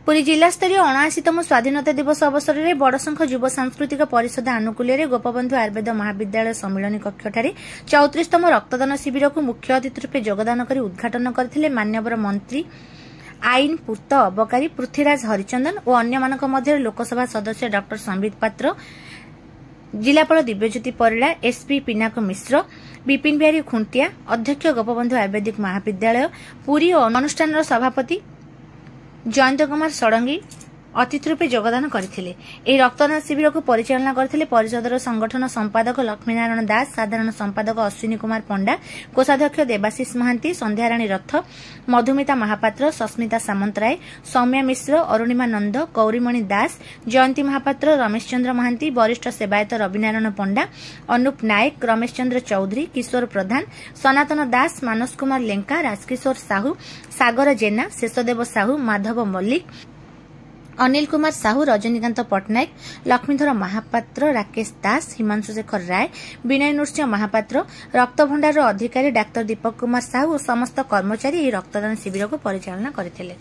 पुरी जिलास्तरीय 79तम स्वाधीनता दिवस अवसर में बड़शंख युव सांस्कृतिक परिषद आनुकूल्य गोपबंधु आयुर्वेद महाविद्यालय सम्मिलनी कक्षठारे 34तम रक्तदान शिविर को मुख्य अतिथि रूपे योगदान कर उद्घाटन करथिले मान्यवर मंत्री आईन पूर्त अबकारी पृथ्वीराज हरिचंदन और अन्य मध्य लोकसभा सदस्य डॉ संबित पात्र, जिलापाल दिव्यज्योति परिड़ा, एसपी पिनाक मिश्र, विपिन बिहारी खुंटिया, अध्यक्ष गोपबंधु आयुर्वेदिक महाविद्यालय पुरी और अनुष्ठान सभापति जयंत कुमार षडंगी अतिथि रूपे योगदान करथिले। एही रक्तदान शिविर को परिचालना करथिले परिषदर संगठन संपादक लक्ष्मीनारायण दास, साधारण संपादक अश्विनी कुमार पंडा, कोषाध्यक्ष देवाशीष महांती, संध्याराणी रथ, मधुमिता महापात्र, सस्मिता सामंतराय, सौम्या मिश्र, अरुणिमा नंद, गौरीमणि दास, जयंती महापात्र, रमेश चंद्र महांती, वरिष्ठ सेवायत रविनारायण पंडा, अनुप नायक, रमेश चंद्र चौधरी, किशोर प्रधान, सनातन दास, मानस कुमार लेंका, राजकिशोर साहू, सागर जेना, शेषदेव साहू, माधव मल्लिक, अनिल कुमार साहू, रजनीकांत पट्टनायक, लक्ष्मीधर महापात्र, राकेश दास, हिमांशु शेखर राय, विनय नृसिंह महापात्र, रक्त भंडार अधिकारी डाक्टर दीपक कुमार साहू और समस्त कर्मचारी यह रक्तदान शिविर को परिचालना करथिले।